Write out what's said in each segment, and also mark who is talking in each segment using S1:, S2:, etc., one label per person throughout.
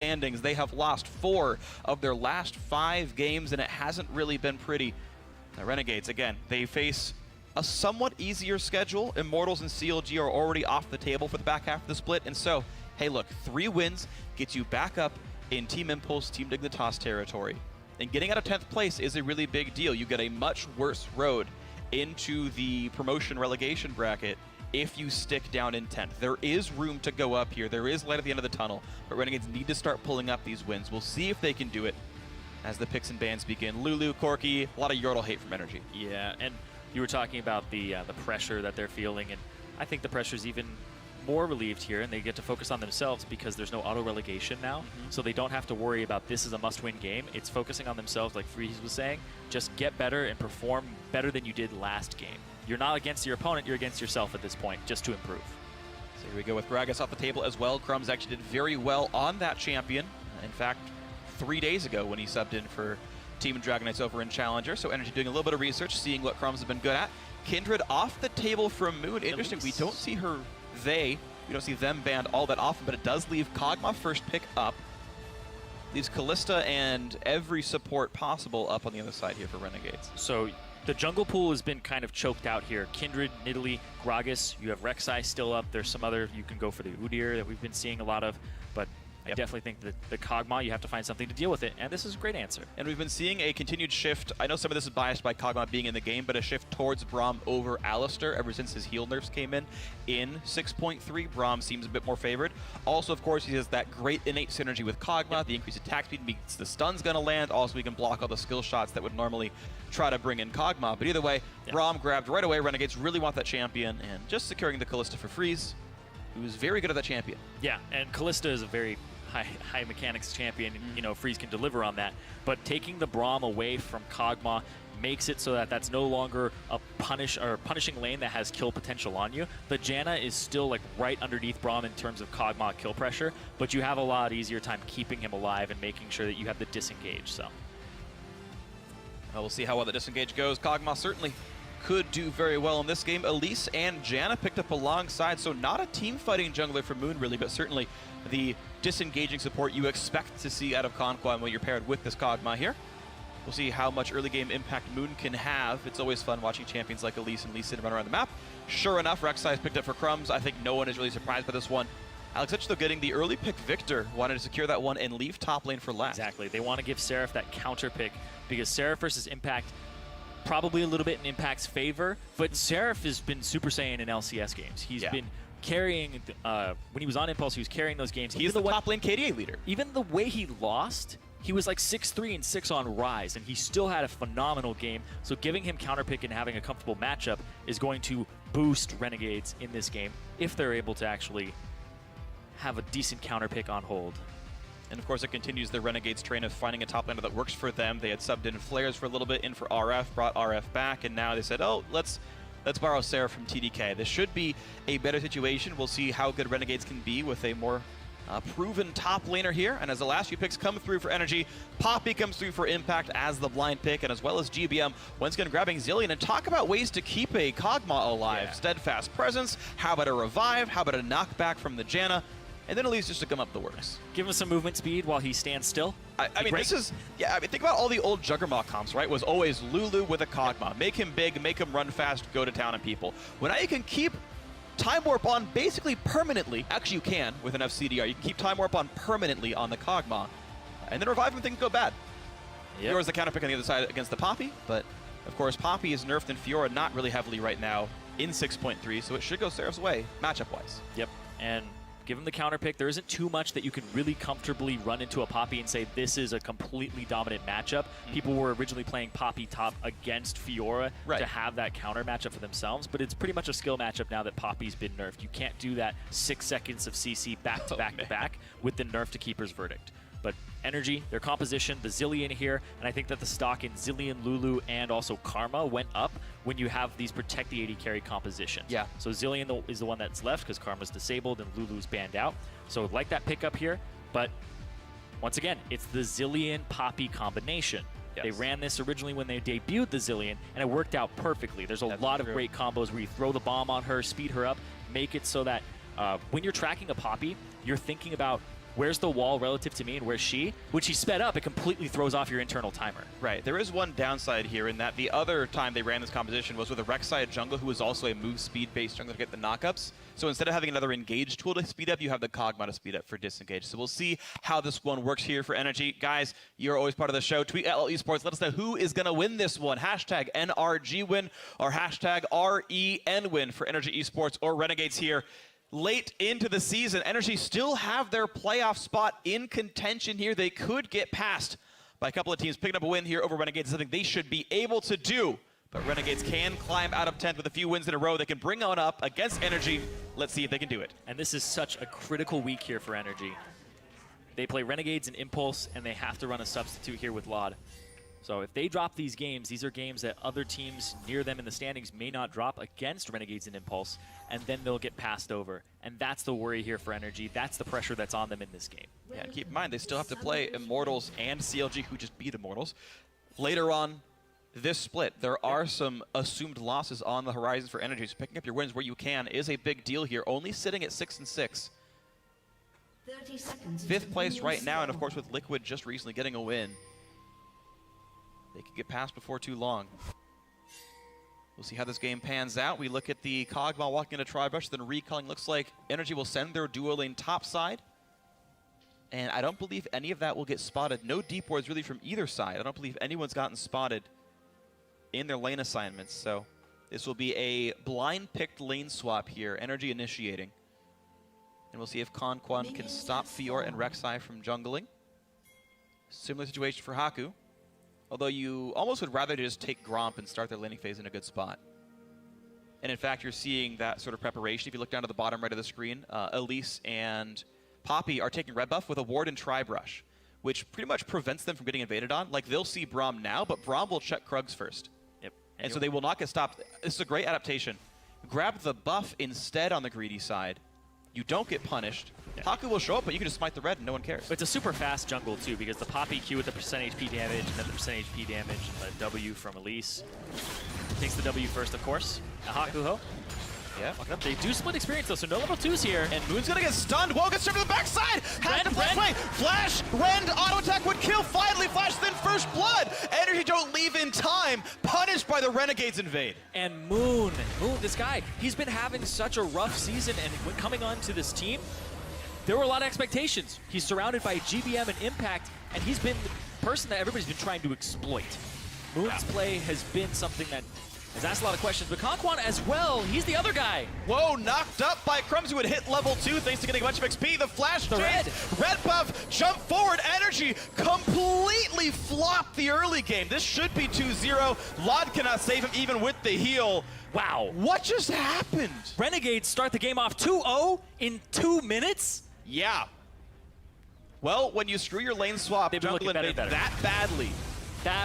S1: standings. They have lost 4 of their last 5 games, and it hasn't really been pretty. The Renegades, again, they face a somewhat easier schedule. Immortals and CLG are already off the table for the back half of the split, and so, hey look, 3 wins gets you back up in Team Impulse, Team Dignitas territory. And getting out of 10th place is a really big deal. You get a much worse road into the promotion relegation bracket if you stick down in 10th. There is room to go up here. There is light at the end of the tunnel, but Renegades need to start pulling up these wins. We'll see if they can do it as the picks and bans begin. Lulu, Corky, a lot of Yordle hate from NRG.
S2: Yeah, and you were talking about the pressure that they're feeling, and I think the pressure is even more relieved here, and they get to focus on themselves because there's no auto-relegation now, so they don't have to worry about this is a must-win game. It's focusing on themselves, like Freeze was saying. Just get better and perform better than you did last game. You're not against your opponent, you're against yourself at this point, just to improve.
S1: So here we go with Gragas off the table as well. Crumbs actually did very well on that champion. In fact, 3 days ago when he subbed in for Team Dragon Knights over in Challenger. So NRG doing a little bit of research, seeing what Crumbs have been good at. Kindred off the table from Moon. Interesting, we don't see her, we don't see them banned all that often, but it does leave Kog'Maw first pick up. Leaves Kalista and every support possible up on the other side here for Renegades.
S2: So the jungle pool has been kind of choked out here. Kindred, Nidalee, Gragas, you have Rek'Sai still up. There's some other, you can go for the Udyr that we've been seeing a lot of, but I definitely think that the Kog'Maw, you have to find something to deal with it, and this is a great answer.
S1: And we've been seeing a continued shift. I know some of this is biased by Kog'Maw being in the game, but a shift towards Braum over Alistar ever since his heal nerfs came in 6.3. Braum seems a bit more favored. Also, of course, he has that great innate synergy with Kog'Maw. The increased attack speed means the stun's going to land. Also, we can block all the skill shots that would normally try to bring in Kog'Maw. But either way, Braum grabbed right away. Renegades really want that champion, and just securing the Kalista for Freeze, who's very good at that champion.
S2: Yeah, and Kalista is a very high mechanics champion, and, you know, Freeze can deliver on that. But taking the Braum away from Kog'Maw makes it so that that's no longer a punishing lane that has kill potential on you. The Janna is still like right underneath Braum in terms of Kog'Maw kill pressure, but you have a lot easier time keeping him alive and making sure that you have the disengage. So
S1: we'll see how well the disengage goes. Kog'Maw certainly could do very well in this game. Elise and Janna picked up alongside, so not a team fighting jungler for Moon really, but certainly the disengaging support you expect to see out of Conquest when you're paired with this Kog'Maw here. We'll see how much early game impact Moon can have. It's always fun watching champions like Elise and Lee Sin run around the map. Sure enough, Rek'Sai is picked up for Crumbs. I think no one is really surprised by this one. Alex, though, getting the early pick Victor, wanted to secure that one and leave top lane for last.
S2: Exactly. They want to give Seraph that counter pick because Seraph versus Impact probably a little bit in Impact's favor, but Seraph has been Super Saiyan in LCS games. He's been carrying, when he was on Impulse, he was carrying those games.
S1: He's the top lane KDA leader.
S2: Even the way he lost, he was like 6-3 and 6 on Rise, and he still had a phenomenal game. So giving him counterpick and having a comfortable matchup is going to boost Renegades in this game if they're able to actually have a decent counterpick on hold.
S1: And of course, it continues the Renegades train of finding a top laner that works for them. They had subbed in Flares for a little bit, in for RF, brought RF back, and now they said, oh, let's borrow Sarah from TDK. This should be a better situation. We'll see how good Renegades can be with a more proven top laner here. And as the last few picks come through for NRG, Poppy comes through for Impact as the blind pick, and as well as GBM, once again grabbing Zillion. And talk about ways to keep a Kog'Maw alive. Steadfast Presence, how about a Revive, how about a knockback from the Janna, and then at least just to come up the works.
S2: Give him some movement speed while he stands still.
S1: I mean, this is, think about all the old Juggernaut comps, right? Was always Lulu with a Kog'Maw. Make him big, make him run fast, go to town on people. Well, now you can keep Time Warp on basically permanently. Actually, you can with enough CDR. You can keep Time Warp on permanently on the Kog'Maw. And then Revive him, things go bad. Fiora's the counterpick on the other side against the Poppy, but of course, Poppy is nerfed and Fiora not really heavily right now in 6.3, so it should go Seraph's way, matchup-wise.
S2: Yep, and give him the counter pick. There isn't too much that you can really comfortably run into a Poppy and say this is a completely dominant matchup. People were originally playing Poppy top against Fiora to have that counter matchup for themselves, but it's pretty much a skill matchup now that Poppy's been nerfed. You can't do that 6 seconds of CC back to back to back with the nerf to Keeper's Verdict. But NRG, their composition, the Zillion here, and I think that the stock in Zillion, Lulu, and also Karma went up when you have these protect the AD carry compositions.
S1: Yeah.
S2: So Zillion is the one that's left because Karma's disabled and Lulu's banned out. So like that pickup here, but once again, it's the Zillion Poppy combination. They ran this originally when they debuted the Zillion, and it worked out perfectly. There's a lot of great combos where you throw the bomb on her, speed her up, make it so that when you're tracking a Poppy, you're thinking about where's the wall relative to me and where's she? When she sped up, it completely throws off your internal timer.
S1: Right. There is one downside here in that the other time they ran this composition was with a Rek'Sai jungle who was also a move speed-based jungle to get the knockups. So instead of having another engage tool to speed up, you have the Kog'Maw to speed up for disengage. So we'll see how this one works here for NRG. Guys, you're always part of the show. Tweet at eSports. Let us know who is going to win this one. Hashtag NRG win or hashtag REN win for NRG eSports or Renegades here. Late into the season, NRG still have their playoff spot in contention here. They could get passed by a couple of teams. Picking up a win here over Renegades is something they should be able to do. But Renegades can climb out of 10th with a few wins in a row. They can bring on up against NRG. Let's see if they can do it.
S2: And this is such a critical week here for NRG. They play Renegades and Impulse, and they have to run a substitute here with Laud. So if they drop these games, these are games that other teams near them in the standings may not drop against Renegades and Impulse, and then they'll get passed over. And that's the worry here for NRG. That's the pressure that's on them in this game.
S1: Yeah, and keep in mind, they still have to play Immortals and CLG, who just beat Immortals. Later on this split, there are some assumed losses on the horizon for NRG, so picking up your wins where you can is a big deal here, only sitting at 6-6.
S3: 30 seconds.
S1: 5th place right now, and of course with Liquid just recently getting a win. They could get past before too long. We'll see how this game pans out. We look at the Kog'Maw walking into Tri-Brush, then recalling. Looks like NRG will send their duo lane topside. And I don't believe any of that will get spotted. No deep wards really from either side. I don't believe anyone's gotten spotted in their lane assignments. So this will be a blind-picked lane swap here. NRG initiating. And we'll see if Conquan can stop Fiora and Rek'Sai from jungling. Similar situation for Haku. Although you almost would rather just take Gromp and start their laning phase in a good spot. And in fact, you're seeing that sort of preparation. If you look down to the bottom right of the screen, Elise and Poppy are taking red buff with a ward and Tri-Brush, which pretty much prevents them from getting invaded on. Like, they'll see Braum now, but Braum will check Krugs first.
S2: Yep.
S1: And so they will not get stopped. This is a great adaptation. Grab the buff instead on the greedy side. You don't get punished. Yeah. Haku will show up, but you can just smite the red and no one cares.
S2: But it's a super fast jungle too, because the Poppy Q with the percent HP damage, and then the percent HP damage, and the W from Elise. Takes the W first, of course. Haku-Ho.
S1: Yeah.
S2: They do split experience though, so no level 2s here.
S1: And Moon's gonna get stunned. Whoa, gets straight to the backside. Has to flash away. Flash, Ren, auto attack would kill. Finally, Flash, then first blood. NRG don't leave in time. Punished by the Renegades invade.
S2: And Moon, this guy, he's been having such a rough season, and when coming onto this team, there were a lot of expectations. He's surrounded by GBM and Impact, and he's been the person that everybody's been trying to exploit. Moon's play has been something that has asked a lot of questions, but Conquan as well, he's the other guy.
S1: Whoa, knocked up by Crumbs, who would hit level 2 thanks to getting a bunch of XP. The flash
S2: the
S1: red buff, jump forward, NRG completely flopped the early game. This should be 2-0. Laud cannot save him even with the heal.
S2: Wow.
S1: What just happened?
S2: Renegades start the game off 2-0 in 2 minutes?
S1: Yeah. Well, when you screw your lane swap, jungle invade that badly,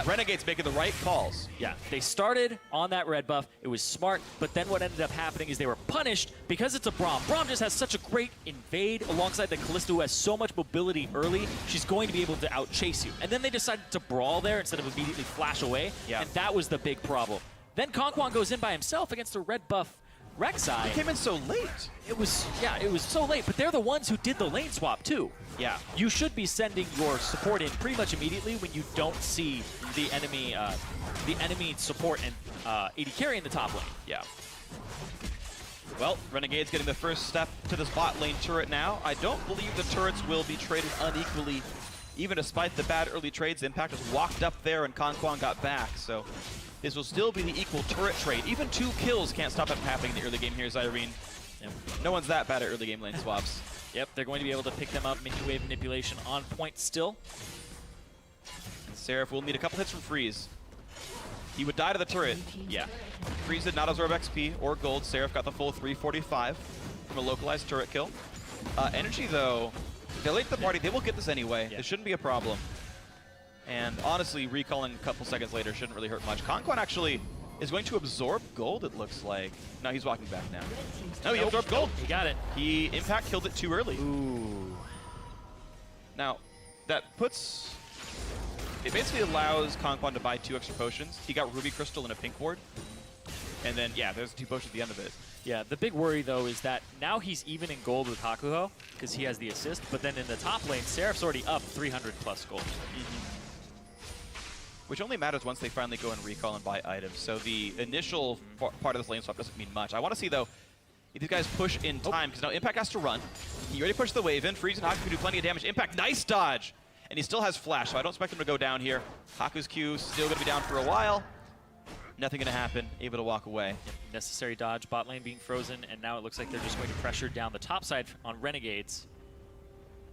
S1: Renegade's making the right calls.
S2: Yeah, they started on that red buff. It was smart, but then what ended up happening is they were punished because it's a Braum. Braum just has such a great invade alongside the Kalista, who has so much mobility early. She's going to be able to out-chase you. And then they decided to brawl there instead of immediately flash away, and that was the big problem. Then Conquan goes in by himself against a red buff Rek'Sai.
S1: He came in so late.
S2: It was so late, but they're the ones who did the lane swap too.
S1: Yeah.
S2: You should be sending your support in pretty much immediately when you don't see the enemy support and AD carry in the top lane.
S1: Yeah. Well, Renegade's getting the first step to this bot lane turret now. I don't believe the turrets will be traded unequally, even despite the bad early trades. Impact just walked up there and Conquan got back, so this will still be the equal turret trade. Even 2 kills can't stop it from happening in the early game here, Zyrene. Yep. No one's that bad at early game lane swaps.
S2: Yep, they're going to be able to pick them up. Mini wave manipulation on point still.
S1: And Seraph will need a couple hits from Freeze. He would die to the turret. Yeah. Freeze did not absorb XP or gold. Seraph got the full 345 from a localized turret kill. NRG, though, they're late to the party. They will get this anyway. Yeah. It shouldn't be a problem. And honestly, recalling a couple seconds later shouldn't really hurt much. Conquan actually is going to absorb gold, it looks like. No, he's walking back now. No, he absorbed gold.
S2: He got it.
S1: He Impact killed it too early.
S2: Ooh.
S1: Now, that puts... It basically allows Conquan to buy 2 extra potions. He got Ruby Crystal and a pink ward. And then, yeah, there's 2 potions at the end of it.
S2: Yeah, the big worry, though, is that now he's even in gold with Hakuho, because he has the assist, but then in the top lane, Seraph's already up 300+ gold.
S1: Which only matters once they finally go and recall and buy items. So the initial part of this lane swap doesn't mean much. I want to see, though, if these guys push in time, because now Impact has to run. He already pushed the wave in. Freeze and Haku can do plenty of damage. Impact, nice dodge! And he still has flash, so I don't expect him to go down here. Haku's Q still going to be down for a while. Nothing going to happen. Able to walk away.
S2: Yep, necessary dodge, bot lane being frozen, and now it looks like they're just going to pressure down the top side on Renegades.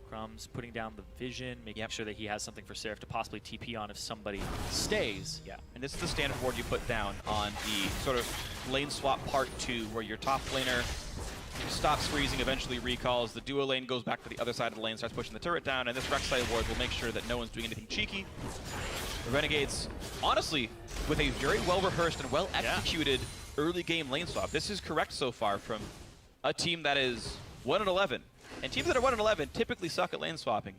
S2: Crumbs putting down the vision, making sure that he has something for Seraph to possibly TP on if somebody stays.
S1: Yeah, and this is the standard ward you put down on the sort of lane swap part 2, where your top laner stops freezing, eventually recalls, the duo lane goes back to the other side of the lane, starts pushing the turret down, and this Rek'Sai ward will make sure that no one's doing anything cheeky. The Renegades, honestly, with a very well-rehearsed and well-executed early game lane swap. This is correct so far from a team that is 1-11. And teams that are 1-11 typically suck at lane swapping.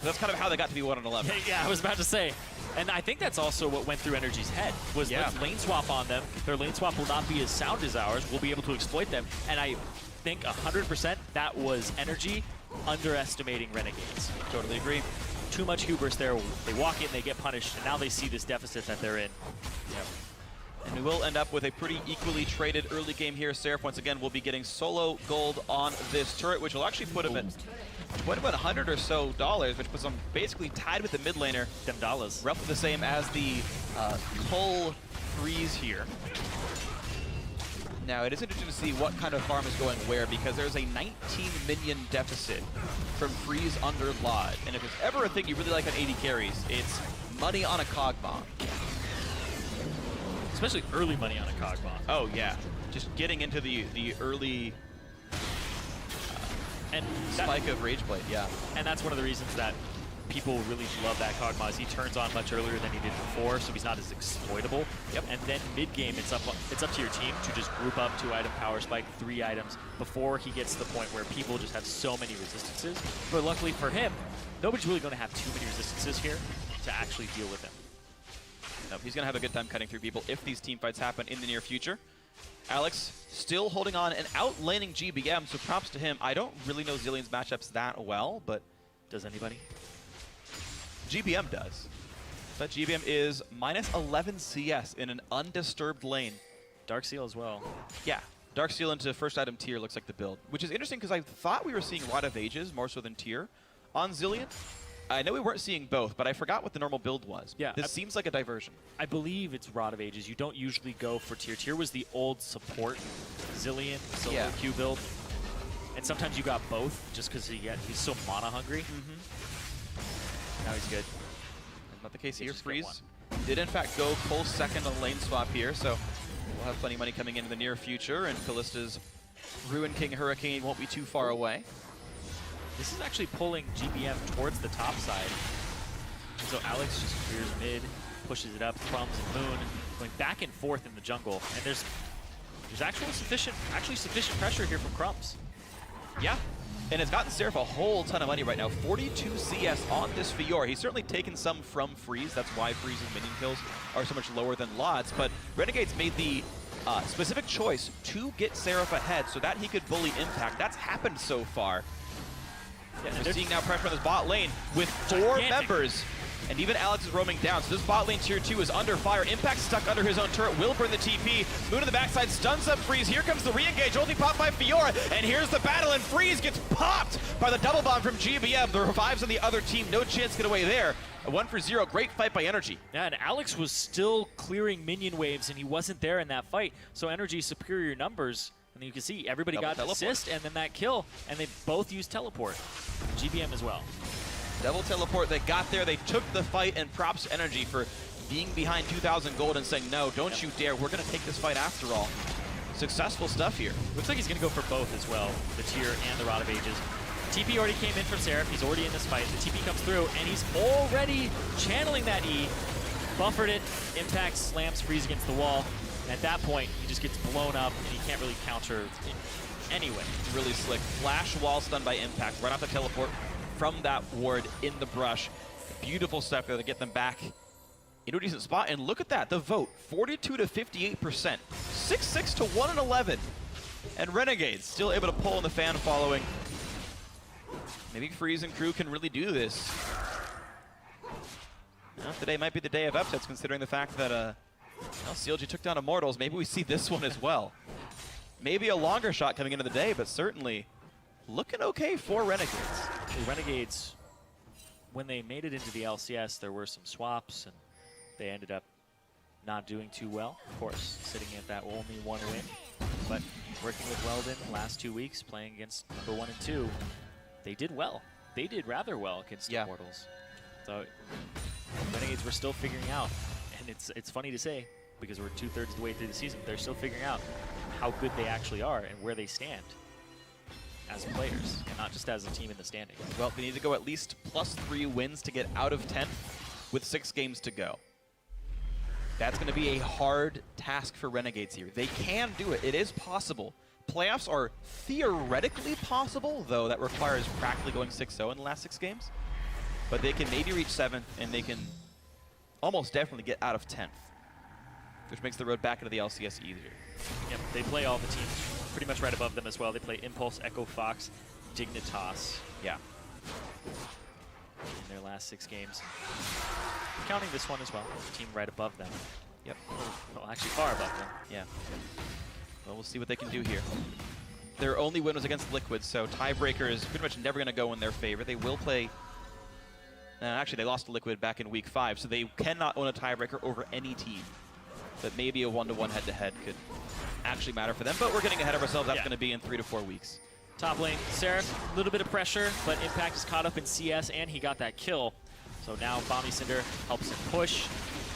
S1: So that's kind of how they got to be 1-11.
S2: Yeah, I was about to say. And I think that's also what went through NRG's head, was let's lane swap on them. Their lane swap will not be as sound as ours. We'll be able to exploit them. And I think 100% that was NRG underestimating Renegades.
S1: Totally agree.
S2: Too much hubris there. They walk in, they get punished, and now they see this deficit that they're in.
S1: Yep. And we will end up with a pretty equally traded early game here. Seraph, once again, will be getting solo gold on this turret, which will actually put him at about $100 or so, which puts him basically tied with the mid laner.
S2: Them dollars.
S1: Roughly the same as the Cull Freeze here. Now, it is interesting to see what kind of farm is going where, because there's a 19 minion deficit from Freeze under Lod. And if there's ever a thing you really like on 80 carries, it's money on a Cog Bomb.
S2: Especially early money on a Cog Bomb.
S1: Oh, yeah. Just getting into the early
S2: and
S1: spike of Rage Blade, yeah.
S2: And that's one of the reasons that people really love that Cog Bomb, is he turns on much earlier than he did before, so he's not as exploitable.
S1: Yep.
S2: And then mid-game, it's up to your team to just group up 2-item power spike, 3 items, before he gets to the point where people just have so many resistances. But luckily for him, nobody's really going to have too many resistances here to actually deal with him.
S1: Nope, he's going to have a good time cutting through people if these team fights happen in the near future. Alex still holding on and outlaning GBM, so props to him. I don't really know Zillion's matchups that well, but
S2: does anybody?
S1: GBM does. But GBM is -11 CS in an undisturbed lane.
S2: Dark Seal as well.
S1: Yeah, Dark Seal into first item tier looks like the build, which is interesting because I thought we were seeing Rod of Ages more so than tier on Zillion. I know we weren't seeing both, but I forgot what the normal build was.
S2: Yeah,
S1: this seems like a diversion.
S2: I believe it's Rod of Ages. You don't usually go for tier. Tier was the old support Zillion solo Q build. And sometimes you got both just because he's so mana hungry. Now he's good.
S1: Not the case here. Freeze did in fact go full second on the lane swap here, so we'll have plenty of money coming in the near future, and Kallista's Ruin King Hurricane won't be too far away.
S2: This is actually pulling GBM towards the top side. So Alex just clears mid, pushes it up, Crumbs and Moon going back and forth in the jungle, and there's actually sufficient pressure here from Crumbs.
S1: Yeah, and it's gotten Seraph a whole ton of money right now. 42 CS on this Fiora. He's certainly taken some from Freeze. That's why Freeze's minion kills are so much lower than Lod's. But Renegades made the specific choice to get Seraph ahead so that he could bully Impact. That's happened so far. Yeah, and we're seeing now pressure on this bot lane with 4 members. And even Alex is roaming down, so this bot lane tier 2 is under fire. Impact stuck under his own turret, will burn the TP. Moon to the backside, stuns up Freeze. Here comes the re-engage, ulti pop by Fiora, and here's the battle, and Freeze gets popped by the double bomb from GBM. The revives on the other team, no chance to get away there. A 1-for-0, great fight by NRG.
S2: Yeah, and Alex was still clearing minion waves, and he wasn't there in that fight. So NRG's superior numbers, and you can see everybody got an assist, and then that kill, and they both used teleport. GBM as well.
S1: Double teleport, they got there, they took the fight, and props to NRG for being behind 2,000 gold and saying, no, don't you dare, we're going to take this fight after all. Successful stuff here.
S2: Looks like he's going to go for both as well, the tier and the Rod of Ages. TP already came in from Seraph, he's already in this fight. The TP comes through, and he's already channeling that E. Buffered it, Impact slams Freeze against the wall. And at that point, he just gets blown up, and he can't really counter anyway.
S1: Really slick. Flash wall stun by Impact, right off the teleport from that ward in the brush. Beautiful stuff there to get them back into a decent spot. And look at that, the vote, 42 to 58%. 6-6 to 1-11. And Renegades still able to pull in the fan following. Maybe Freeze and crew can really do this. Well, today might be the day of upsets, considering the fact that well, CLG took down Immortals. Maybe we see this one as well. Maybe a longer shot coming into the day, but certainly looking okay for Renegades.
S2: The Renegades, when they made it into the LCS, there were some swaps, and they ended up not doing too well. Of course, sitting at that only one win. But working with Weldon the last 2 weeks, playing against number 1 and 2, they did well. They did rather well against Immortals. So Renegades were still figuring out, and it's funny to say, because we're 2/3 of the way through the season, they're still figuring out how good they actually are and where they stand as players, and not just as a team in the standings.
S1: Well, they need to go at least +3 wins to get out of 10th with 6 games to go. That's going to be a hard task for Renegades here. They can do it. It is possible. Playoffs are theoretically possible, though that requires practically going 6-0 in the last 6 games. But they can maybe reach 7th, and they can almost definitely get out of 10th, which makes the road back into the LCS easier.
S2: Yep, they play all the teams pretty much right above them as well. They play Impulse, Echo Fox, Dignitas.
S1: Yeah.
S2: In their last 6 games. Counting this one as well, the team right above them.
S1: Yep.
S2: Well, actually far above them.
S1: Yeah. Well, we'll see what they can do here. Their only win was against Liquid, so tiebreaker is pretty much never going to go in their favor. They will play... actually, they lost to Liquid back in Week 5, so they cannot own a tiebreaker over any team. But maybe a 1-to-1 head-to-head could actually matter for them. But we're getting ahead of ourselves. That's going to be in 3 to 4 weeks.
S2: Top lane, Seraph, a little bit of pressure, but Impact is caught up in CS, and he got that kill. So now Bombi Cinder helps him push.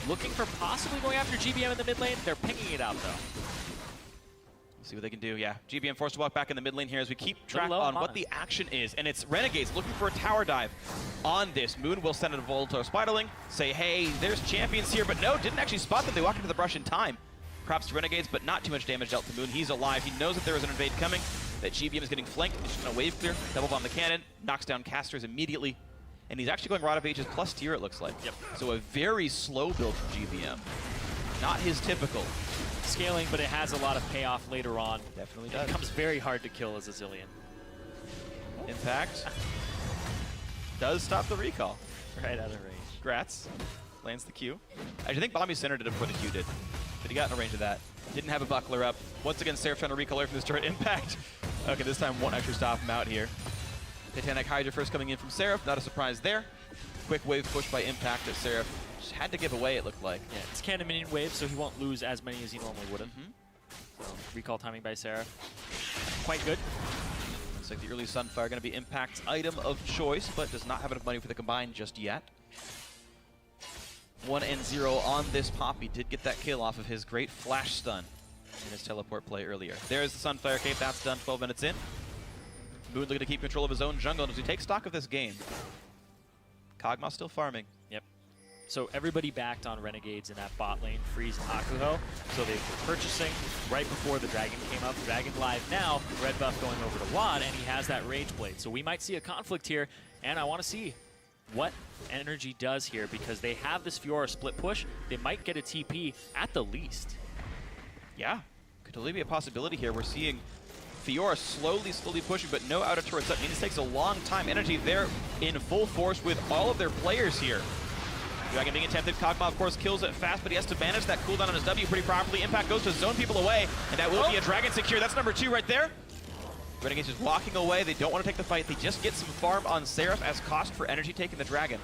S2: Looking for possibly going after GBM in the mid lane. They're pinging it out, though.
S1: See what they can do. Yeah, GBM forced to walk back in the mid lane here as we keep track on what the action is. And it's Renegades looking for a tower dive on this. Moon will send a Volto Spiderling, say, hey, there's champions here, but no, didn't actually spot them. They walked into the brush in time. Props to Renegades, but not too much damage dealt to Moon. He's alive. He knows that there is an invade coming, that GBM is getting flanked. He's just going to wave clear, double bomb the cannon, knocks down casters immediately. And he's actually going Rod of Ages plus tier, it looks like.
S2: Yep.
S1: So a very slow build from GBM. Not his typical.
S2: Scaling, but it has a lot of payoff later on.
S1: Definitely
S2: does. It becomes very hard to kill as a Zillion.
S1: Impact does stop the recall.
S2: Right out of range.
S1: Grats. Lands the Q. I think Bombi Center did it before the Q did. But he got in range of that. Didn't have a buckler up. Once again, Seraph trying to recall away from this turret. Impact. Okay, this time won't actually stop him out here. Titanic Hydra first coming in from Seraph. Not a surprise there. Quick wave push by Impact that Seraph just had to give away, it looked like.
S2: Yeah, it's cannon minion wave, so he won't lose as many as he normally would have. So, recall timing by Seraph. Quite good.
S1: Looks like the early Sunfire going to be Impact's item of choice, but does not have enough money for the combine just yet. 1-0 on this Poppy. Did get that kill off of his great flash stun in his teleport play earlier. There's the Sunfire cape. That's done 12 minutes in. Moon looking to keep control of his own jungle. And as we take stock of this game, Kog'Maw still farming.
S2: Yep. So everybody backed on Renegades in that bot lane, Freeze and Hakuho. So they were purchasing right before the Dragon came up. Dragon live now, red buff going over to Wad, and he has that Rage Blade. So we might see a conflict here, and I want to see what NRG does here, because they have this Fiora split push. They might get a TP at the least.
S1: Yeah, could totally be a possibility here. We're seeing Fiora slowly pushing, but no outer turrets up. This takes a long time. NRG there in full force with all of their players here. Dragon being attempted. Kog'Maw, of course, kills it fast, but he has to manage that cooldown on his W pretty properly. Impact goes to zone people away, and that will be a Dragon secure. That's number 2 right there. Renegades just walking away. They don't want to take the fight. They just get some farm on Seraph as cost for energy taking the Dragon.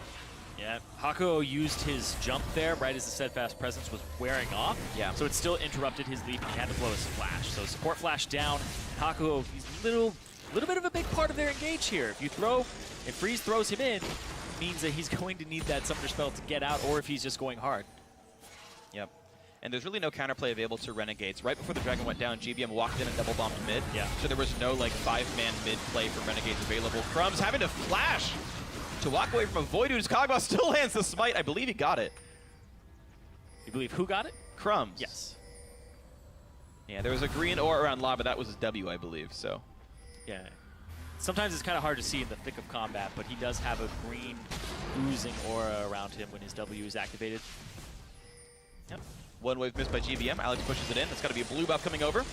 S2: Yeah, Hakuho used his jump there right as the Steadfast Presence was wearing off.
S1: Yeah.
S2: So it still interrupted his leap, and he had to blow his flash. So support flash down. Hakuho, he's a little bit of a big part of their engage here. If Freeze throws him in, it means that he's going to need that Summoner Spell to get out, or if he's just going hard.
S1: Yep. And there's really no counterplay available to Renegades. Right before the Dragon went down, GBM walked in and double bombed mid.
S2: Yeah.
S1: So there was no like 5-man mid play for Renegades available. Crumbs having to flash to walk away from a Void whose Kog'Maw still lands the smite. I believe he got it.
S2: You believe who got it?
S1: Crumbs.
S2: Yes.
S1: Yeah, there was a green aura around La, but that was his W, I believe, so.
S2: Yeah. Sometimes it's kind of hard to see in the thick of combat, but he does have a green oozing aura around him when his W is activated.
S1: Yep. One wave missed by GBM. Alex pushes it in. It's got to be a blue buff coming over.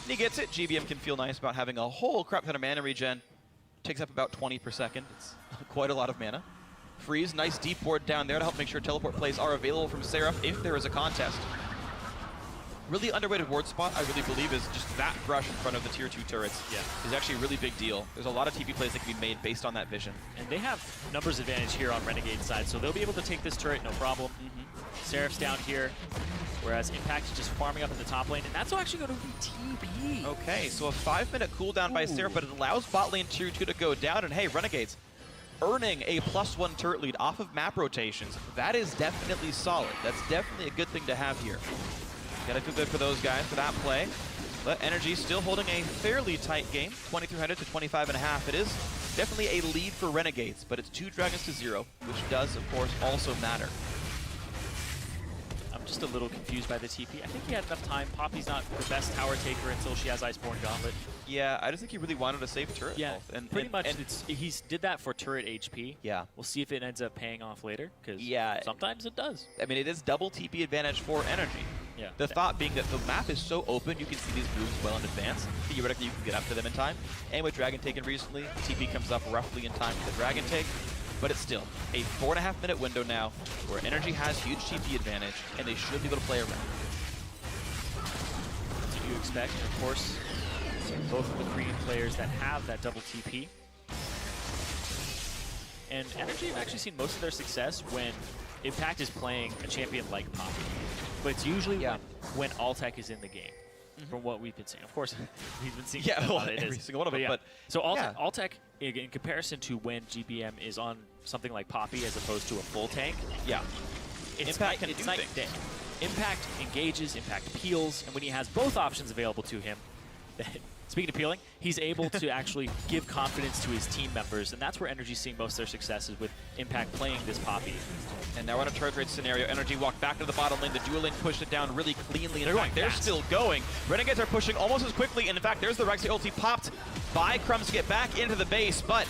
S1: And he gets it. GBM can feel nice about having a whole crap ton of mana regen. Takes up about 20 per second. It's quite a lot of mana. Freeze, nice deep ward down there to help make sure teleport plays are available from Seraph if there is a contest. Really underrated ward spot, I really believe, is just that brush in front of the tier 2 turrets.
S2: Yeah.
S1: Is actually a really big deal. There's a lot of TP plays that can be made based on that vision.
S2: And they have numbers advantage here on Renegade's side, so they'll be able to take this turret no problem. Seraph's down here, whereas Impact is just farming up in the top lane, and that's actually going to be TP.
S1: Okay, so a 5-minute cooldown by Seraph, but it allows bot lane tier 2 to go down, and hey, Renegades earning a +1 turret lead off of map rotations. That is definitely solid. That's definitely a good thing to have here. Gotta feel good for those guys for that play. But NRG still holding a fairly tight game, 2,300 to 25.5. It is definitely a lead for Renegades, but it's 2 dragons to 0, which does, of course, also matter.
S2: I'm just a little confused by the TP. I think he had enough time. Poppy's not the best tower taker until she has Iceborne Gauntlet.
S1: Yeah, I just think he really wanted to save turret health.
S2: And pretty much he did that for turret HP.
S1: Yeah.
S2: We'll see if it ends up paying off later, because sometimes it does.
S1: I mean, it is double TP advantage for Energy.
S2: Yeah.
S1: The thought being that the map is so open, you can see these moves well in advance. Theoretically, you can get up to them in time. And with Dragon taken recently, TP comes up roughly in time for the Dragon take. But it's still a 4.5-minute window now where Energy has huge TP advantage, and they should be able to play around.
S2: What do you expect? And of course, both of the Korean players that have that double TP. And Energy have actually seen most of their success when Impact is playing a champion like Poppy. But it's usually when Altec is in the game, from what we've been seeing. Of course, we've been seeing
S1: every single one of them. But
S2: so Altec, in comparison to when GBM is on something like Poppy as opposed to a full tank,
S1: Impact can do
S2: night and day. Impact engages, Impact peels, and when he has both options available to him, speaking of peeling, he's able to actually give confidence to his team members, and that's where Energy's seeing most of their successes with Impact playing this Poppy.
S1: And now we're on a charge rate scenario. Energy walked back to the bottom lane. The dual lane pushed it down really cleanly. In fact, they're still going. Renegades are pushing almost as quickly. And in fact, there's the Rexy ulti popped by Crumbs to get back into the base. But,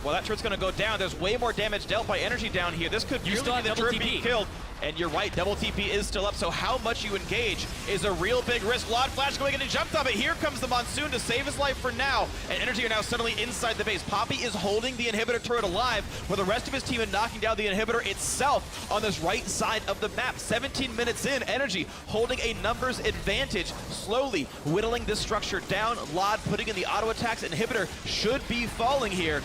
S1: well, that turret's going to go down. There's way more damage dealt by Energy down here. This could really be the turret being killed. And you're right, double TP is still up, so how much you engage is a real big risk. Lod Flash going in and jumped on it. Here comes the Monsoon to save his life for now. And Energy are now suddenly inside the base. Poppy is holding the inhibitor turret alive, where the rest of his team is knocking down the inhibitor itself on this right side of the map. 17 minutes in, Energy holding a numbers advantage, slowly whittling this structure down. Lod putting in the auto attacks. Inhibitor should be falling here.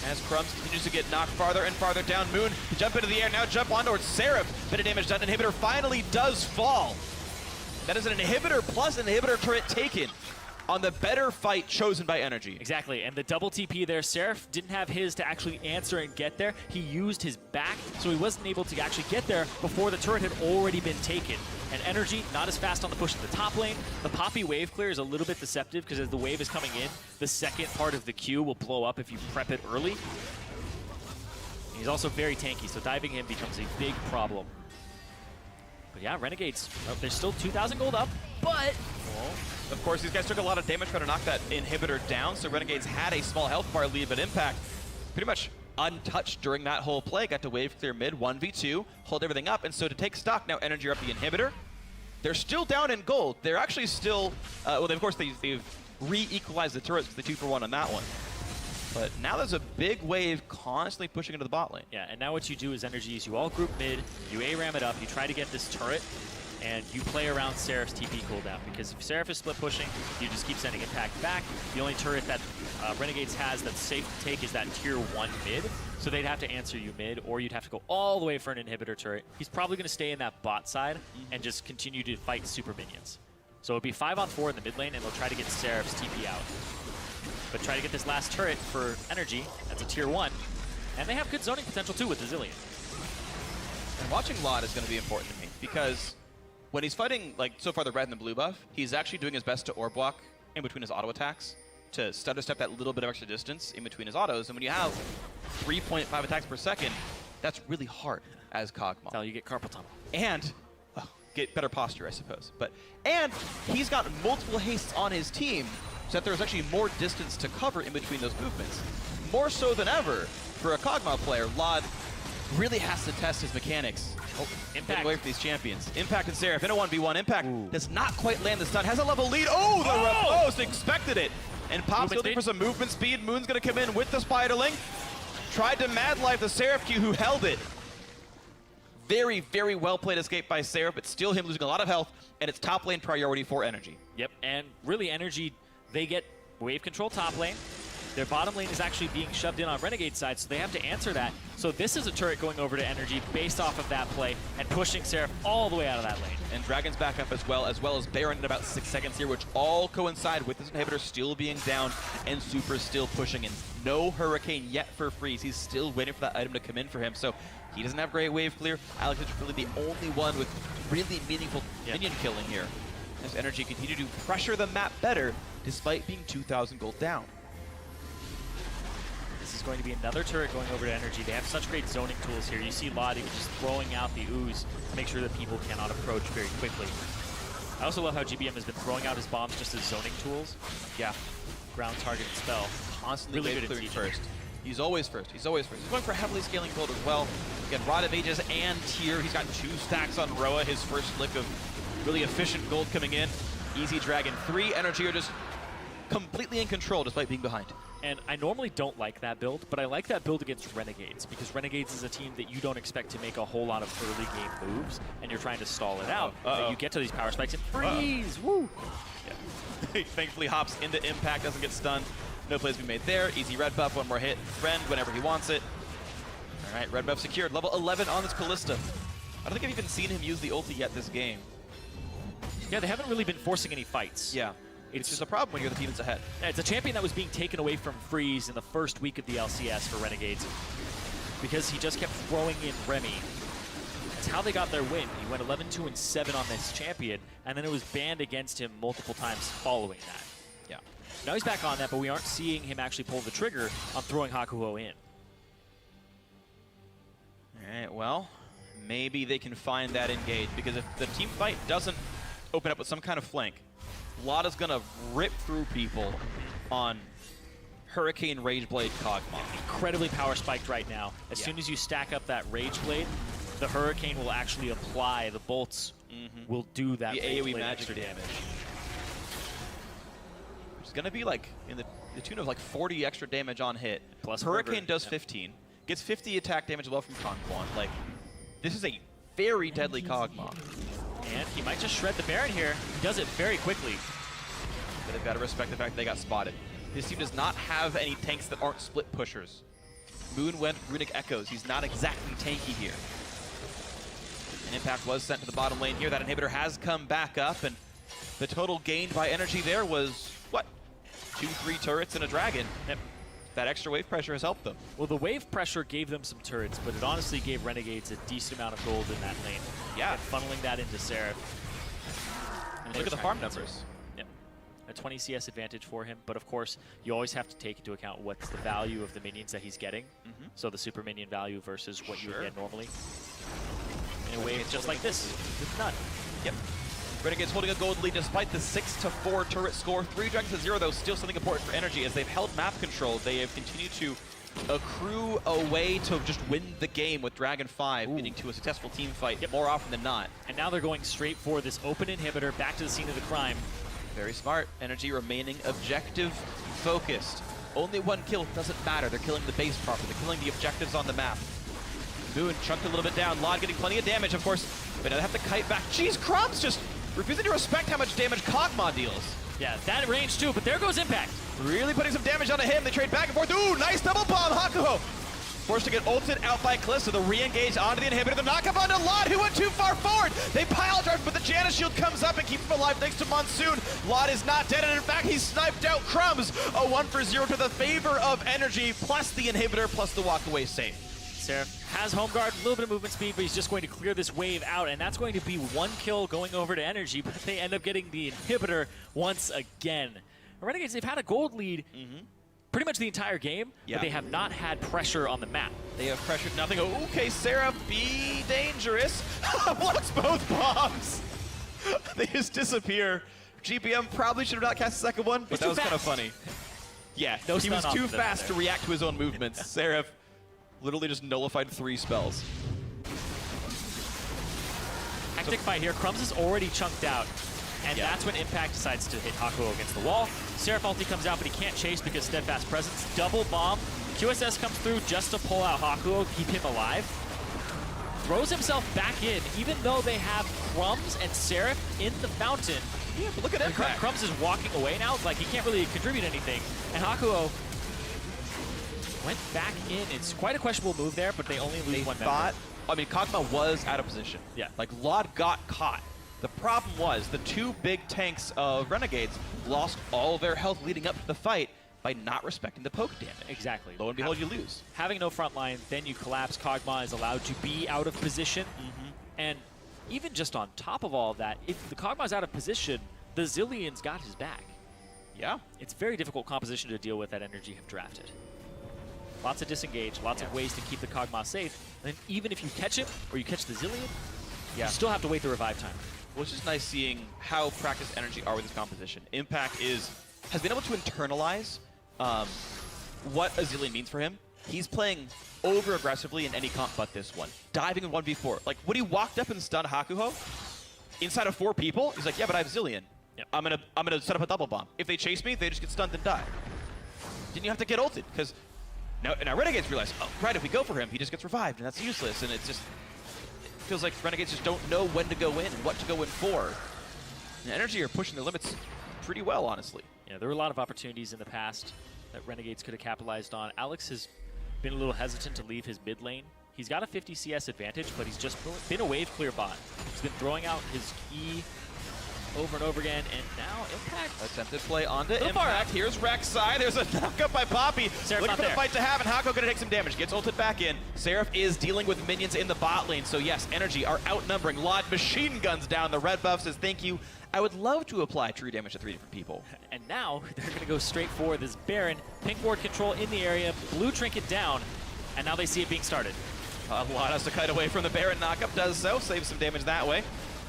S1: As Crumbs continues to get knocked farther and farther down. Moon to jump into the air, now jump on towards Seraph. Bit of damage done. Inhibitor finally does fall. That is an inhibitor plus inhibitor turret taken on the better fight chosen by Energy.
S2: Exactly, and the double TP there, Seraph didn't have his to actually answer and get there. He used his back, so he wasn't able to actually get there before the turret had already been taken. And Energy, not as fast on the push to the top lane. The Poppy wave clear is a little bit deceptive because as the wave is coming in, the second part of the queue will blow up if you prep it early. And he's also very tanky, so diving him becomes a big problem. But yeah, Renegades, there's still 2,000 gold up, but...
S1: Of course, these guys took a lot of damage trying to knock that inhibitor down, so Renegades had a small health bar lead, but Impact pretty much untouched during that whole play. Got to wave clear mid, 1v2, hold everything up, and so to take stock, now Energy are up the inhibitor. They're still down in gold. They're actually still, well, of course, they've re-equalized the turrets with the 2-for-1 on that one. But now there's a big wave constantly pushing into the bot lane.
S2: Yeah, and now what you do is Energy is you all group mid, you ARAM it up, you try to get this turret, and you play around Seraph's TP cooldown, because if Seraph is split pushing, you just keep sending Impact back. The only turret that Renegades has that's safe to take is that tier 1 mid, so they'd have to answer you mid, or you'd have to go all the way for an inhibitor turret. He's probably going to stay in that bot side and just continue to fight super minions. So it'll be 5-on-4 in the mid lane, and they'll try to get Seraph's TP out. But try to get this last turret for Energy, that's a tier 1, and they have good zoning potential too with the Zillion.
S1: And watching Lod is going to be important to me, because when he's fighting, like, so far the red and the blue buff, he's actually doing his best to orb block in between his auto attacks to stutter step that little bit of extra distance in between his autos. And when you have 3.5 attacks per second, that's really hard as Kog'Maw.
S2: That's how you get carpal tunnel.
S1: And get better posture, I suppose. And he's got multiple hastes on his team, so that there's actually more distance to cover in between those movements. More so than ever for a Kog'Maw player. Lod really has to test his mechanics. Oh,
S2: Impact.
S1: getting away from these champions. Impact and Seraph in a 1v1. Impact does not quite land the stun. Has a level lead. Oh, the Repose expected it. And Pop's
S2: Movement
S1: looking
S2: speed.
S1: for some movement speed. Moon's going to come in with the Spiderling. Tried to Mad Life the Seraph Q, who held it. Very, very well played escape by Seraph, but still him losing a lot of health, and it's top lane priority for NRG.
S2: Yep, and really NRG, they get wave control top lane. Their bottom lane is actually being shoved in on Renegade's side, so they have to answer that. So this is a turret going over to NRG based off of that play and pushing Seraph all the way out of that lane.
S1: And Dragon's back up as well as Baron in about 6 seconds here, which all coincide with this inhibitor still being down and Super still pushing in. No Hurricane yet for Freeze. He's still waiting for that item to come in for him, so he doesn't have great wave clear. Alex is really the only one with really meaningful minion killing here. As NRG continue to pressure the map better despite being 2,000 gold down.
S2: This is going to be another turret going over to NRG. They have such great zoning tools here. You see Lod even just throwing out the ooze to make sure that people cannot approach very quickly. I also love how GBM has been throwing out his bombs just as zoning tools. Yeah, ground target and spell.
S1: Constantly
S2: Really
S1: wave
S2: good in
S1: clearing
S2: siege.
S1: first. He's always first. He's always first. He's going for heavily scaling gold as well. Again, Rod of Ages and Tier. He's got 2 stacks on Roa. His first lick of really efficient gold coming in. Easy Dragon 3. NRG are just completely in control despite being behind.
S2: And I normally don't like that build, but I like that build against Renegades because Renegades is a team that you don't expect to make a whole lot of early game moves, and you're trying to stall it out. And you get to these power spikes and freeze! Woo!
S1: Yeah. Thankfully hops into Impact, doesn't get stunned. No plays be made there. Easy red buff, 1 more hit. Friend whenever he wants it. All right, red buff secured. Level 11 on this Callista. I don't think I've even seen him use the ulti yet this game.
S2: Yeah, they haven't really been forcing any fights.
S1: Yeah. It's just a problem when you're the team that's ahead.
S2: Yeah, it's a champion that was being taken away from Freeze in the first week of the LCS for Renegades because he just kept throwing in Remy. That's how they got their win. He went 11-2-7 on this champion, and then it was banned against him multiple times following that.
S1: Yeah.
S2: Now he's back on that, but we aren't seeing him actually pull the trigger on throwing Hakuho in.
S1: All right, well, maybe they can find that engage, because if the team fight doesn't open up with some kind of flank, Lada's gonna rip through people on Hurricane Rageblade Kog'Maw.
S2: Incredibly power spiked right now. As soon as you stack up that Rageblade, the Hurricane will actually apply. The bolts will do that
S1: The AoE
S2: Rageblade
S1: magic
S2: extra
S1: damage. It's gonna be like in the tune of like 40 extra damage on hit.
S2: Plus
S1: Hurricane
S2: River.
S1: does 15, gets 50 attack damage as well from Conquan. Like, this is a very deadly Kog'Maw.
S2: And he might just shred the Baron here. He does it very quickly.
S1: But they've got to respect the fact they got spotted. This team does not have any tanks that aren't split pushers. Moon went Runic Echoes. He's not exactly tanky here. An Impact was sent to the bottom lane here. That inhibitor has come back up, and the total gained by NRG there was, what, 2-3 turrets and a dragon. Yep. That extra wave pressure has helped them.
S2: Well, the wave pressure gave them some turrets, but it honestly gave Renegades a decent amount of gold in that lane.
S1: Yeah.
S2: And funneling that into Seraph. And
S1: Look at the farm numbers.
S2: Yep. A 20 CS advantage for him, but of course, you always have to take into account what's the value of the minions that he's getting. So the super minion value versus what you would get normally. In a way, it's just like this, with none.
S1: Yep. Renegades holding a gold lead despite the 6-4 turret score. 3 dragons to 0, though, still something important for NRG. As they've held map control, they have continued to accrue a way to just win the game with Dragon 5, leading to a successful team fight more often than not.
S2: And now they're going straight for this open inhibitor back to the scene of the crime.
S1: Very smart. NRG remaining objective focused. Only 1 kill doesn't matter. They're killing the base properly. They're killing the objectives on the map. Moon chunked a little bit down. Lod getting plenty of damage, of course. But now they have to kite back. Jeez, Crumbs just refusing to respect how much damage Kog'Maw deals.
S2: Yeah, that range too, but there goes Impact.
S1: Really putting some damage onto him. They trade back and forth. Ooh, nice double bomb, Hakuho. Forced to get ulted out by Calista. The re-engage onto the inhibitor. The knock-up onto Lod, who went too far forward. They pile drive, but the Janus shield comes up and keeps him alive thanks to Monsoon. Lod is not dead, and in fact, he sniped out Crumbs. A 1-for-0 to the favor of NRG, plus the inhibitor, plus the walk-away save.
S2: Seraph has home guard, a little bit of movement speed, but he's just going to clear this wave out, and that's going to be 1 kill going over to NRG, but they end up getting the inhibitor once again. The Renegades, they've had a gold lead pretty much the entire game, but they have not had pressure on the map.
S1: They have pressured nothing. Oh, okay, Seraph, be dangerous. Blocks both bombs. They just disappear. GPM probably should have not cast the second one, but that was kind of funny. Yeah,
S2: No
S1: he was
S2: stun
S1: too
S2: off
S1: fast to react to his own movements. Seraph Literally just nullified 3 spells.
S2: Hectic fight here. Crumbs is already chunked out. And that's when Impact decides to hit Hakuho against the wall. Seraph ulti comes out, but he can't chase because Steadfast Presence. Double bomb. QSS comes through just to pull out Hakuho, keep him alive. Throws himself back in, even though they have Crumbs and Seraph in the fountain.
S1: Yeah, but look at Impact.
S2: Crumbs is walking away now. Like, he can't really contribute anything. And Hakuho went back in. It's quite a questionable move there, but they only lose one member.
S1: I mean, Kog'Maw was out of position.
S2: Yeah.
S1: Like, Lod got caught. The problem was the 2 big tanks of Renegades lost all their health leading up to the fight by not respecting the poke damage.
S2: Exactly.
S1: Lo and behold, you lose.
S2: Having no front line, then you collapse. Kog'Maw is allowed to be out of position. And even just on top of all of that, if the Kog'Maw's out of position, the Zilean's got his back.
S1: Yeah.
S2: It's very difficult composition to deal with that NRG have drafted. Lots of disengage, lots of ways to keep the Kog'Maw safe. And then even if you catch him, or you catch the Zilean, you still have to wait the revive time.
S1: Well, it's just nice seeing how practiced NRG are with this composition. Impact has been able to internalize what a Zilean means for him. He's playing over-aggressively in any comp but this one. Diving in 1v4. Like, when he walked up and stunned Hakuho, inside of 4 people, he's like, yeah, but I have Zilean.
S2: Yep.
S1: I'm gonna set up a double bomb. If they chase me, they just get stunned and die. Didn't you have to get ulted? Because now Renegades realize, oh, right, if we go for him, he just gets revived, and that's useless, and it's just... It feels like Renegades just don't know when to go in and what to go in for. And NRG are pushing their limits pretty well, honestly.
S2: Yeah, there were a lot of opportunities in the past that Renegades could have capitalized on. Alex has been a little hesitant to leave his mid lane. He's got a 50 CS advantage, but he's just been a wave clear bot. He's been throwing out his E over and over again, and now Impact.
S1: Attempted play onto Impact. Here's Rek'Sai. There's a knockup by Poppy.
S2: Seraph's
S1: looking for the fight to have, and Hako gonna take some damage. Gets ulted back in. Seraph is dealing with minions in the bot lane, so yes, NRG are outnumbering. Lod machine guns down. The red buff says thank you. I would love to apply true damage to 3 different people.
S2: And now they're gonna go straight for this Baron. Pink ward control in the area, blue trinket down, and now they see it being started.
S1: Lod has to kite away from the Baron knockup, does so, saves some damage that way.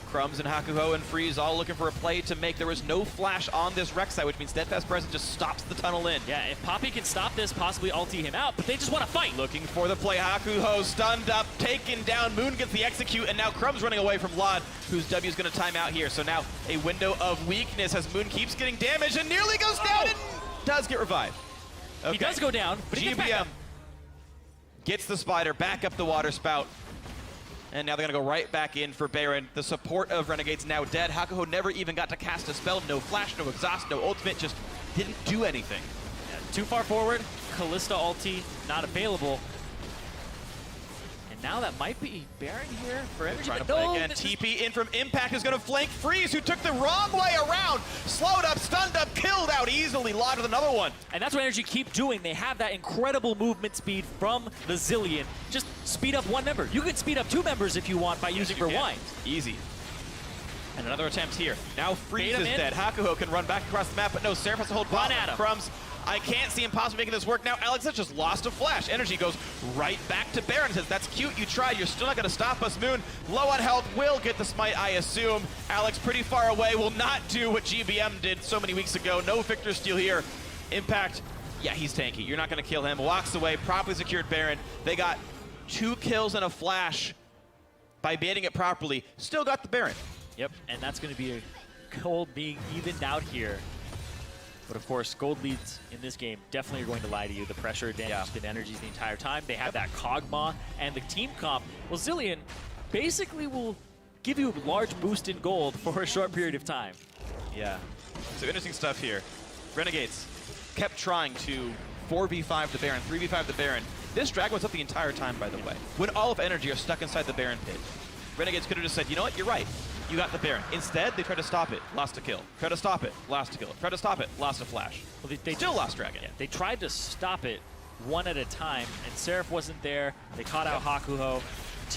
S1: Crumbs and Hakuho and Freeze all looking for a play to make. There was no flash on this Rek'Sai, which means Steadfast Presence just stops the tunnel in.
S2: Yeah, if Poppy can stop this, possibly ulti him out, but they just want to fight.
S1: Looking for the play. Hakuho stunned up, taken down. Moon gets the execute, and now Crumbs running away from Lod, whose W is going to time out here. So now a window of weakness as Moon keeps getting damage and nearly goes down and does get revived. Okay.
S2: He does go down, but he gets back up.
S1: Gets the spider back up the water spout. And now they're going to go right back in for Baron. The support of Renegades now dead. Hakuho never even got to cast a spell. No flash, no exhaust, no ultimate. Just didn't do anything.
S2: Yeah, too far forward. Callista ulti not available. And now that might be Baron here for NRG.
S1: Trying to play again. TP in from Impact is going to flank Freeze, who took the wrong way around. Slowed up, stunned up, killed out easily. Lod with another one.
S2: And that's what NRG keep doing. They have that incredible movement speed from the Zilean. Just speed up 1 member. You can speed up 2 members if you want by using Rewind.
S1: Easy. And another attempt here. Now Freeze is dead. Hakuho can run back across the map, but no, Seraph has to hold bot. Crumbs. I can't see him possibly making this work now. Alex has just lost a flash. NRG goes right back to Baron. Says, that's cute, you tried. You're still not going to stop us, Moon. Low on health, will get the smite, I assume. Alex pretty far away, will not do what GBM did so many weeks ago. No Victor steal here. Impact, yeah, he's tanky. You're not going to kill him. Walks away, properly secured Baron. They got 2 kills and a flash by baiting it properly. Still got the Baron.
S2: Yep, and that's going to be a gold being evened out here. But of course, gold leads in this game definitely are going to lie to you. The pressure advantage has been NRG's the entire time. They have that Kog'Maw and the team comp. Well, Zilean basically will give you a large boost in gold for a short period of time.
S1: Yeah. So interesting stuff here. Renegades kept trying to 4v5 the Baron, 3v5 the Baron. This Dragon was up the entire time, by the way. When all of NRG are stuck inside the Baron pit, Renegades could have just said, you know what, you're right. You got the Baron. Instead, they tried to stop it, lost a kill. Tried to stop it, lost a kill. Tried to stop it, lost a flash. Well, they still lost Dragon.
S2: Yeah, they tried to stop it 1 at a time, and Seraph wasn't there. They caught out Hakuho.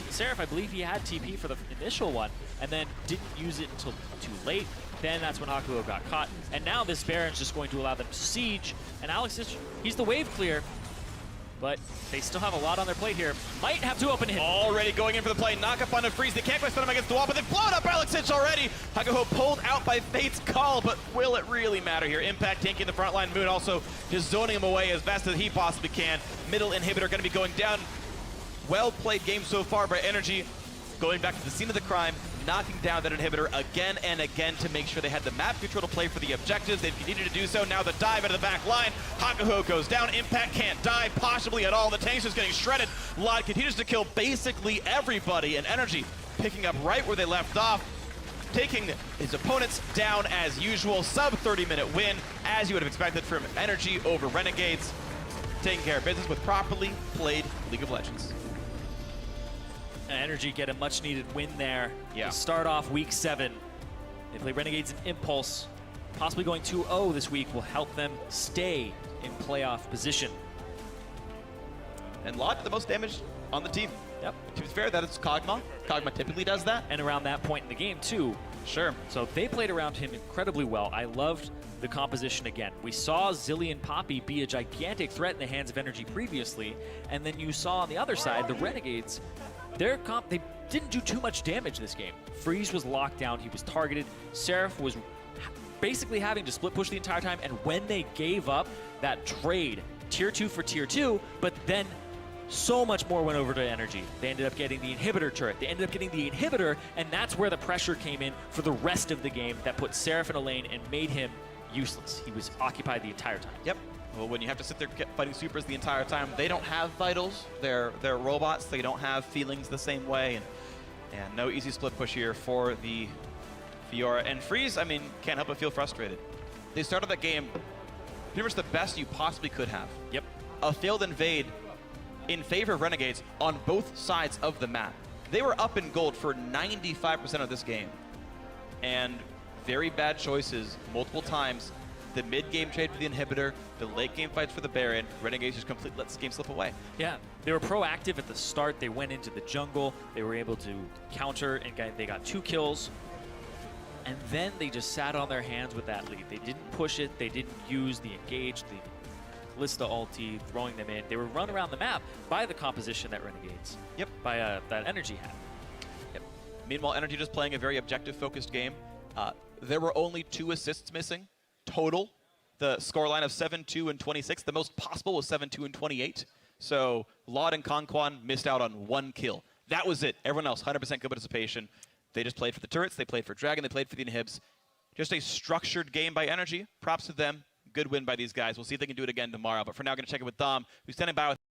S2: Seraph, I believe he had TP for the initial one, and then didn't use it until too late. Then that's when Hakuho got caught. And now this Baron's just going to allow them to siege, and Alex is, he's the wave clear. But they still have a lot on their plate here. Might have to open him.
S1: Already going in for the play. Knock up on the Freeze. They can't quite stun him against the wall, but they've blown up Alex Hitch already. Hakuho pulled out by Fate's call, but will it really matter here? Impact tanking the front line. Moon also just zoning him away as fast as he possibly can. Middle inhibitor going to be going down. well-played game so far by NRG, going back to the scene of the crime, knocking down that inhibitor again and again to make sure they had the map control to play for the objectives. They needed to do so. Now the dive into the back line. Hakuho goes down. Impact can't die possibly at all. The tank's just getting shredded. Lod continues to kill basically everybody, and NRG picking up right where they left off, taking his opponents down as usual. Sub 30-minute win, as you would have expected from NRG over Renegades, taking care of business with properly played League of Legends.
S2: NRG get a much-needed win there.
S1: Yeah.
S2: To start off week 7. They play Renegades and Impulse. Possibly going 2-0 this week will help them stay in playoff position.
S1: And Lod the most damage on the team.
S2: Yep.
S1: To be fair, that is Kog'Maw. Kog'Maw typically does that.
S2: And around that point in the game, too.
S1: Sure.
S2: So they played around him incredibly well. I loved the composition again. We saw Zilly and Poppy be a gigantic threat in the hands of NRG previously, and then you saw on the other side, the Renegades, they didn't do too much damage this game. Freeze was locked down, he was targeted. Seraph was basically having to split push the entire time, and when they gave up that trade, tier 2 for tier 2, but then so much more went over to NRG. They ended up getting the inhibitor turret. They ended up getting the inhibitor, and that's where the pressure came in for the rest of the game that put Seraph in a lane and made him useless. He was occupied the entire time.
S1: Yep. Well, when you have to sit there fighting supers the entire time, they don't have vitals. They're robots. They don't have feelings the same way, and no easy split push here for the Fiora. And Freeze, I mean, can't help but feel frustrated. They started that game pretty much the best you possibly could have.
S2: Yep.
S1: A failed invade in favor of Renegades on both sides of the map. They were up in gold for 95% of this game, and very bad choices multiple times. The mid-game trade for the inhibitor, the late-game fights for the Baron. Renegades just completely let this game slip away.
S2: Yeah, they were proactive at the start. They went into the jungle. They were able to counter, and they got 2 kills. And then they just sat on their hands with that lead. They didn't push it. They didn't use the engage, the Lista ulti, throwing them in. They were run around the map by the composition that Renegades, by that NRG had.
S1: Yep. Meanwhile, NRG just playing a very objective-focused game. There were only 2 assists missing total. The scoreline of 7-2 and 26. The most possible was 7-2 and 28. So Lod and Conquan missed out on 1 kill. That was it. Everyone else, 100% good participation. They just played for the turrets. They played for Dragon. They played for the inhibs. Just a structured game by NRG. Props to them. Good win by these guys. We'll see if they can do it again tomorrow. But for now, I'm going to check in with Dom, who's standing by with